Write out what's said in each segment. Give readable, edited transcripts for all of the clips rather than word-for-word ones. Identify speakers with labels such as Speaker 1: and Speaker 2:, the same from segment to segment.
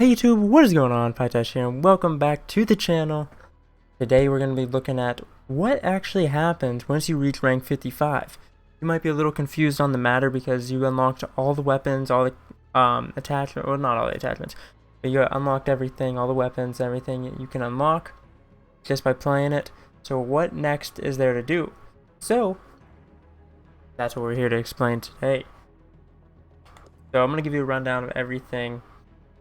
Speaker 1: Hey YouTube, what is going on? PyTouch here, and welcome back to the channel. Today we're going to be looking at what actually happens once you reach rank 55. You might be a little confused on the matter because you unlocked all the weapons, all the attachments, well not all the attachments, but you unlocked everything, all the weapons, everything you can unlock just by playing it. So what next is there to do? So that's what we're here to explain today. So I'm going to give you a rundown of everything,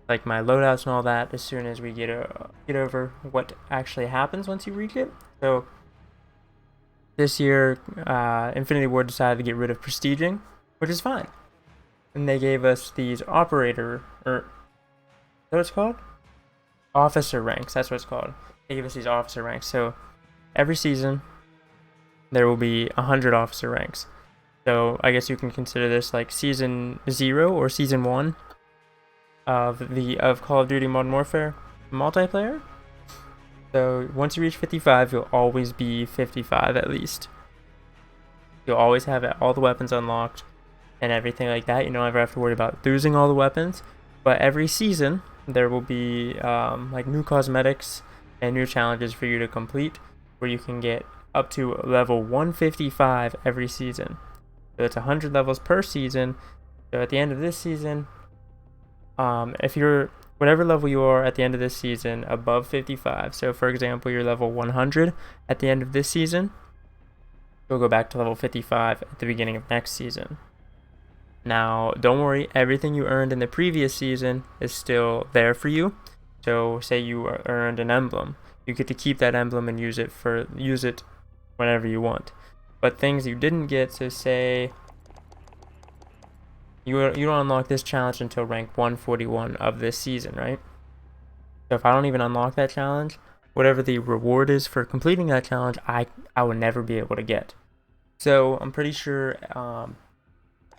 Speaker 1: like my loadouts and all that, as soon as we get over what actually happens once you reach it. So this year, Infinity Ward decided to get rid of prestiging, which is fine. And they gave us these operator, or what it's called? Officer ranks, that's what it's called. They gave us these officer ranks. So every season, there will be 100 officer ranks. So I guess you can consider this like season 0 or season 1 of Call of Duty Modern Warfare multiplayer. So once you reach 55, you'll always be 55 at least. You'll always have all the weapons unlocked and everything like that. You don't ever have to worry about losing all the weapons. But every season, there will be like new cosmetics and new challenges for you to complete, where you can get up to level 155 every season. So it's 100 levels per season. So at the end of this season, if you're whatever level you are at the end of this season above 55, so for example you're level 100 at the end of this season, you'll go back to level 55 at the beginning of next season. Now don't worry, everything you earned in the previous season is still there for you. So say you earned an emblem, you get to keep that emblem and use it whenever you want. But things you didn't get, so say you don't unlock this challenge until rank 141 of this season, right? So if I don't even unlock that challenge, whatever the reward is for completing that challenge, I will never be able to get. So I'm pretty sure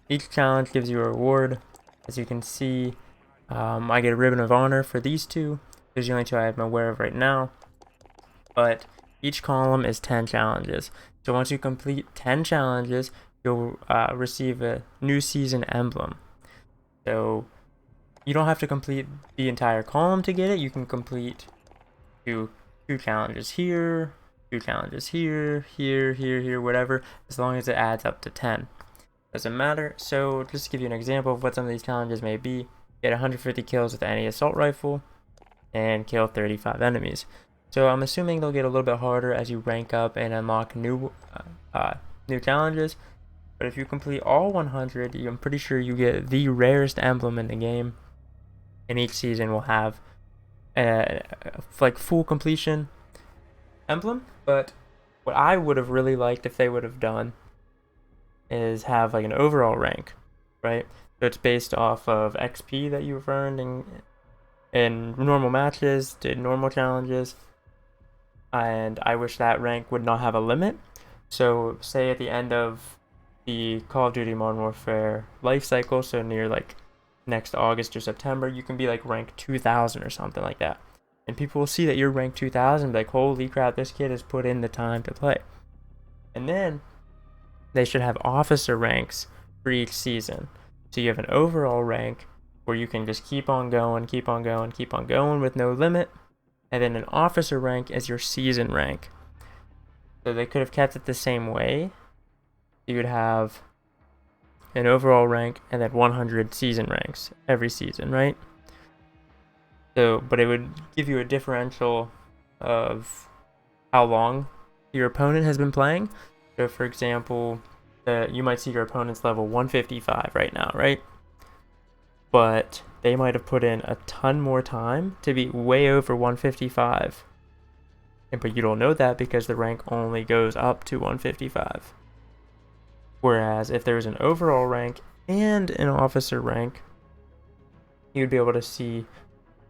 Speaker 1: each challenge gives you a reward. As you can see, I get a Ribbon of Honor for these two. These are the only two I'm aware of right now. But each column is 10 challenges. So once you complete 10 challenges, you'll receive a new season emblem. So you don't have to complete the entire column to get it. You can complete two challenges here, 2 challenges here, here, whatever, as long as it adds up to 10. Doesn't matter. So just to give you an example of what some of these challenges may be, get 150 kills with any assault rifle and kill 35 enemies. So I'm assuming they'll get a little bit harder as you rank up and unlock new challenges. But if you complete all 100, I'm pretty sure you get the rarest emblem in the game. And each season will have like full completion emblem. But what I would have really liked if they would have done is have like an overall rank, right? So it's based off of XP that you've earned in normal matches, did normal challenges. And I wish that rank would not have a limit. So say at the end of the Call of Duty Modern Warfare life cycle, so near like next August or September, you can be like rank 2000 or something like that. And people will see that you're rank 2000 and be like, holy crap, this kid has put in the time to play. And then they should have officer ranks for each season. So you have an overall rank where you can just keep on going with no limit. And then an officer rank is your season rank. So they could have kept it the same way. You would have an overall rank and then 100 season ranks every season, right? So, but it would give you a differential of how long your opponent has been playing. So for example, you might see your opponent's level 155 right now, right? But they might have put in a ton more time to be way over 155. But you don't know that because the rank only goes up to 155. Whereas if there's an overall rank and an officer rank, you'd be able to see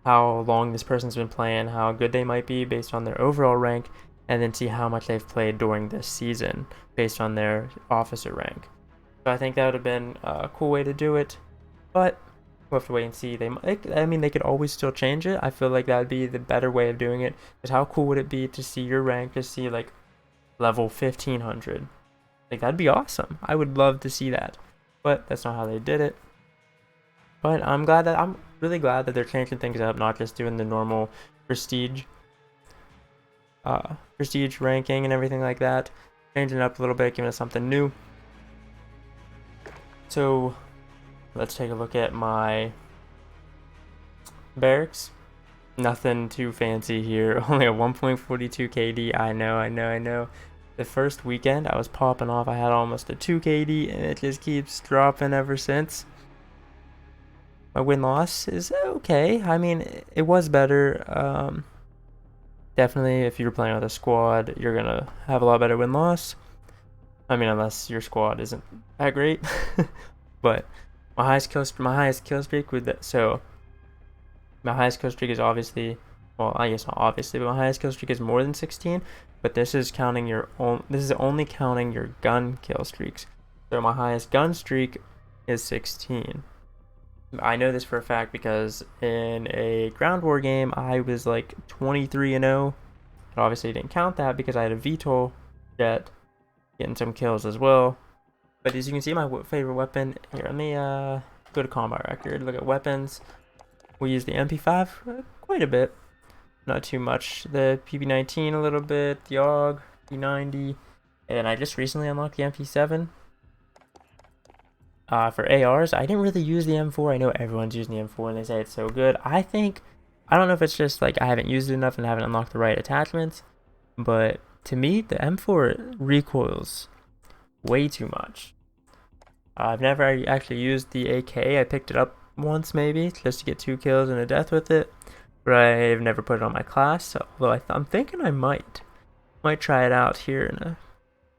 Speaker 1: how long this person's been playing, how good they might be based on their overall rank, and then see how much they've played during this season based on their officer rank. So I think that would have been a cool way to do it, but we'll have to wait and see. They could always still change it. I feel like that would be the better way of doing it. Because how cool would it be to see your rank, to see like level 1500? Like that'd be awesome. I would love to see that. But that's not how they did it. But I'm really glad that they're changing things up, not just doing the normal prestige prestige ranking and everything like that. Changing it up a little bit, giving us something new. So let's take a look at my barracks. Nothing too fancy here. Only a 1.42 KD. I know. The first weekend I was popping off. I had almost a 2 KD, and it just keeps dropping ever since. My win-loss is okay. I mean, it was better. Definitely, if you're playing with a squad, you're gonna have a lot better win-loss. I mean, unless your squad isn't that great. But my highest kill streak with that. So my highest kill streak is obviously, well, I guess not obviously, but my highest kill streak is more than 16. But this is counting your own. This is only counting your gun kill streaks. So my highest gun streak is 16. I know this for a fact because in a ground war game, I was like 23-0. But obviously, didn't count that because I had a VTOL jet getting some kills as well. But as you can see, my favorite weapon here. Let me go to combat record. Look at weapons. We use the MP5 quite a bit, not too much. The PP19 a little bit. The AUG, P90, and I just recently unlocked the MP7. For ARs, I didn't really use the M4. I know everyone's using the M4 and they say it's so good. I don't know if it's just like I haven't used it enough and haven't unlocked the right attachments, but to me, the M4 recoils way too much. I've never actually used the AK. I picked it up once maybe just to get 2 kills and a death with it, but I've never put it on my class. Although I'm thinking I might try it out here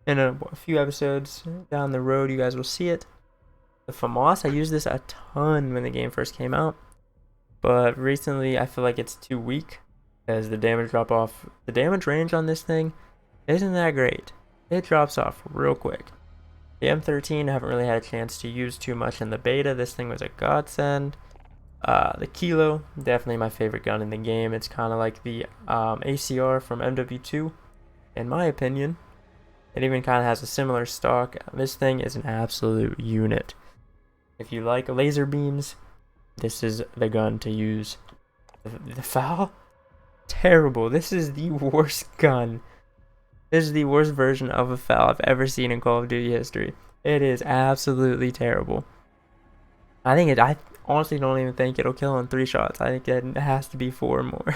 Speaker 1: in a few episodes down the road. You guys will see it. The FAMAS, I used this a ton when the game first came out, but recently I feel like it's too weak as the damage range on this thing isn't that great. It drops off real quick. The M13 I haven't really had a chance to use too much in the beta. This thing was a godsend. The Kilo, definitely my favorite gun in the game. It's kind of like the ACR from MW2, in my opinion. It even kind of has a similar stock. This thing is an absolute unit. If you like laser beams, this is the gun to use. The FAL? Terrible. This is the worst gun. This is the worst version of a FAL I've ever seen in Call of Duty history. It is absolutely terrible. I honestly don't even think it'll kill in 3 shots. I think it has to be 4 or more.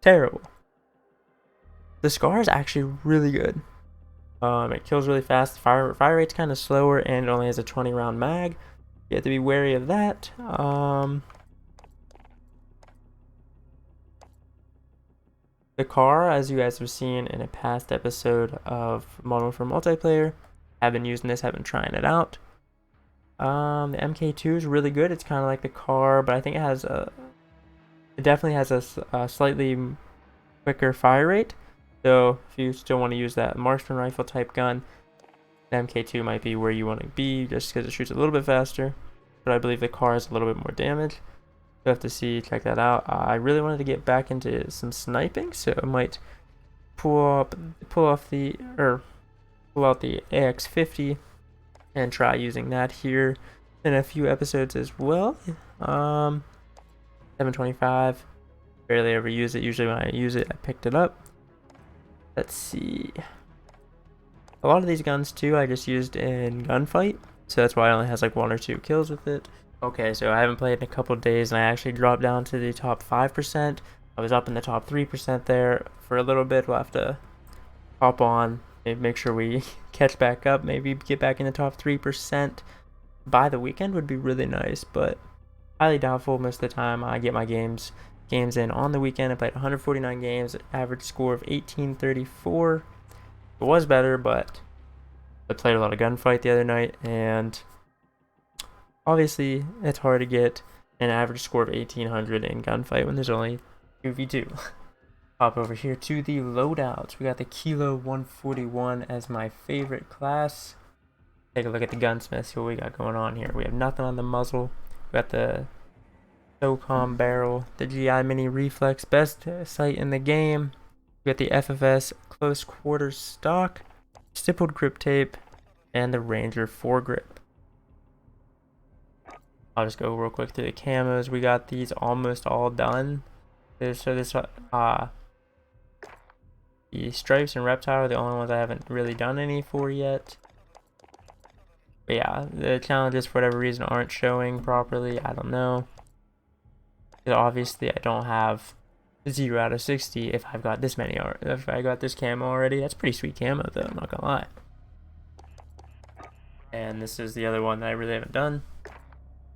Speaker 1: Terrible. The SCAR is actually really good. It kills really fast. Fire rate's kind of slower, and it only has a 20 round mag. You have to be wary of that. The car, as you guys have seen in a past episode of Modern Warfare Multiplayer, have been using this, have been trying it out. The MK2 is really good. It's kind of like the car, but I think it definitely has a slightly quicker fire rate. So if you still want to use that marksman rifle type gun, the MK2 might be where you want to be just because it shoots a little bit faster. But I believe the car has a little bit more damage. You'll have to check that out. I really wanted to get back into some sniping, so I might pull out the AX50 and try using that here in a few episodes as well. 725. Barely ever use it. Usually when I use it, I picked it up. Let's see. A lot of these guns too, I just used in gunfight, so that's why it only has like 1 or 2 kills with it. Okay, so I haven't played in a couple of days, and I actually dropped down to the top 5%. I was up in the top 3% there for a little bit. We'll have to hop on, maybe make sure we catch back up, maybe get back in the top 3% by the weekend would be really nice, but highly doubtful. Most of the time I get my games in on the weekend. I played 149 games, average score of 1834. It was better, but I played a lot of gunfight the other night, and obviously it's hard to get an average score of 1800 in gunfight when there's only 2v2. Hop over here to the loadouts. We got the Kilo 141 as my favorite class. Take a look at the gunsmith, see what we got going on here. We have nothing on the muzzle. We got the SOCOM barrel, the GI Mini Reflex, best sight in the game. We got the FFS close quarters stock, stippled grip tape, and the Ranger foregrip. I'll just go real quick through the camos. We got these almost all done. The stripes and reptile are the only ones I haven't really done any for yet. But yeah, the challenges for whatever reason aren't showing properly. I don't know. Obviously, I don't have 0 out of 60 if I've got this many art. If I got this camo already, that's pretty sweet camo though, I'm not gonna lie. And this is the other one that I really haven't done.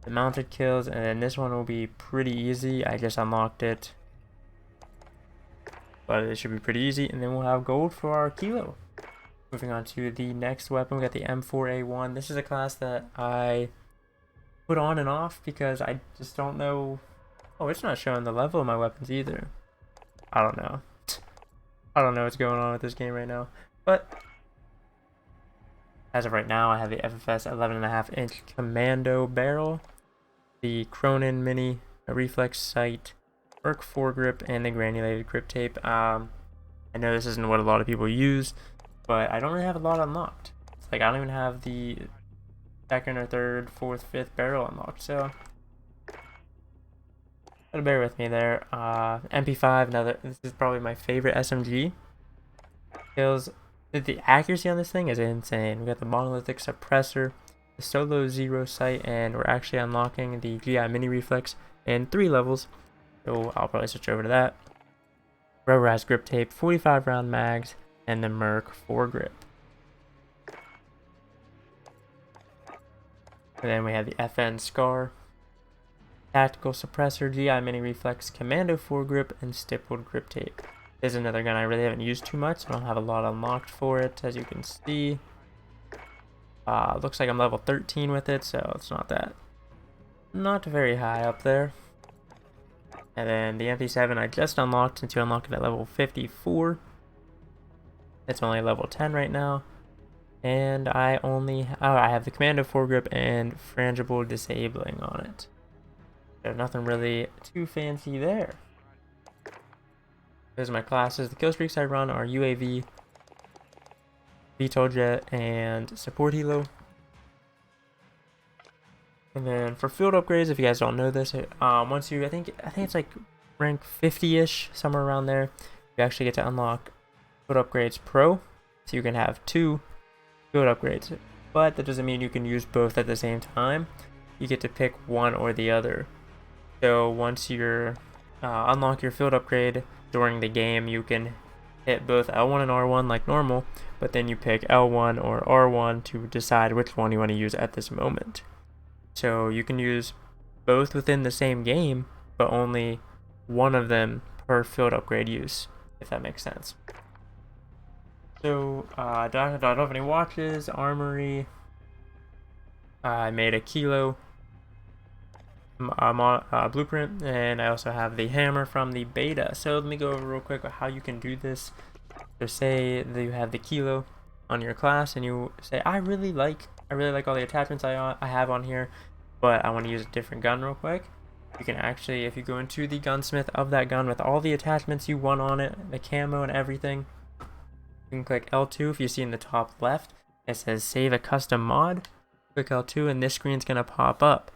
Speaker 1: The mounted kills, and then this one will be pretty easy. I just unlocked it. But it should be pretty easy, and then we'll have gold for our kilo. Moving on to the next weapon, we got the M4A1. This is a class that I put on and off because I just don't know. Oh, it's not showing the level of my weapons either. I don't know. I don't know what's going on with this game right now. But as of right now, I have the FFS 11.5-inch Commando barrel, the Cronin Mini reflex sight, Merc foregrip, and the granulated grip tape. I know this isn't what a lot of people use, but I don't really have a lot unlocked. It's like I don't even have the second or third, fourth, fifth barrel unlocked, so gotta bear with me there. MP5, this is probably my favorite SMG. The accuracy on this thing is insane. We got the monolithic suppressor, the solo zero sight, and we're actually unlocking the GI mini reflex in 3 levels. So I'll probably switch over to that. Rubberized grip tape, 45 round mags, and the Merc foregrip. And then we have the FN Scar, tactical suppressor, GI mini reflex, commando foregrip, and stippled grip tape. This is another gun I really haven't used too much, so I don't have a lot unlocked for it, as you can see. Looks like I'm level 13 with it, so it's not very high up there. And then the MP7 I just unlocked, since you unlock it at level 54. It's only level 10 right now. And I have the commando foregrip and frangible disabling on it. So nothing really too fancy there. Those are my classes. The kill streaks I run are UAV, VTOL jet, and support helo. And then for field upgrades, if you guys don't know this, once you I think it's like rank 50-ish, somewhere around there, you actually get to unlock field upgrades pro, so you can have 2 field upgrades. But that doesn't mean you can use both at the same time. You get to pick one or the other. So once you unlock your field upgrade during the game, you can hit both L1 and R1 like normal, but then you pick L1 or R1 to decide which one you want to use at this moment. So you can use both within the same game, but only one of them per field upgrade use, if that makes sense. So I don't have any watches, armory. I made a kilo blueprint, and I also have the hammer from the beta. So let me go over real quick how you can do this. So say that you have the kilo on your class, and you say, I really like all the attachments I have on here, but I want to use a different gun real quick. You can actually, if you go into the gunsmith of that gun with all the attachments you want on it, the camo and everything, you can click L2. If you see in the top left, it says save a custom mod. Click L2 and this screen's gonna pop up.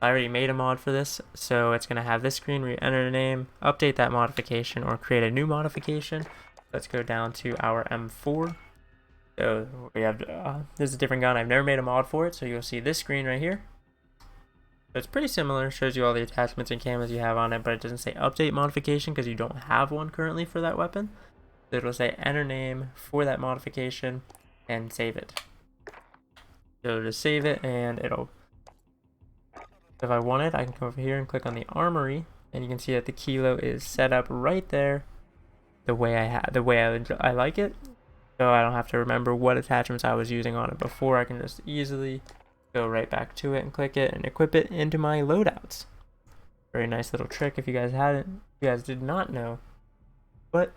Speaker 1: I already made a mod for this, so it's gonna have this screen where you enter the name, update that modification, or create a new modification. Let's go down to our M4. So we have this is a different gun. I've never made a mod for it, so you'll see this screen right here. So it's pretty similar. Shows you all the attachments and camos you have on it, but it doesn't say update modification because you don't have one currently for that weapon. So it'll say enter name for that modification and save it. So just save it, and it'll. If I want it, I can come over here and click on the armory, and you can see that the kilo is set up right there, the way I like it. So I don't have to remember what attachments I was using on it before. I can just easily go right back to it and click it and equip it into my loadouts. Very nice little trick if you guys did not know. But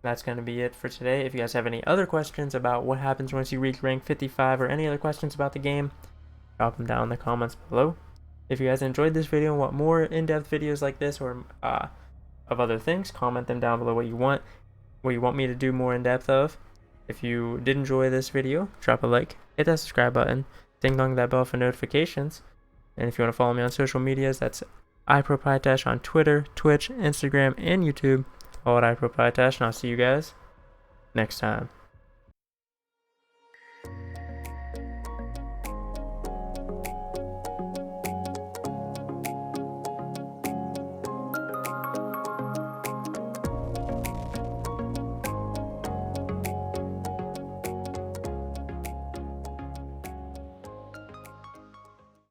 Speaker 1: that's going to be it for today. If you guys have any other questions about what happens once you reach rank 55 or any other questions about the game, drop them down in the comments below. If you guys enjoyed this video and want more in-depth videos like this or of other things, comment them down below what you want me to do more in-depth of. If you did enjoy this video, drop a like, hit that subscribe button, ding dong that bell for notifications, And if you want to follow me on social medias, that's iProPyTash on Twitter, Twitch, Instagram, and YouTube. All at iProPyTash, and I'll see you guys next time.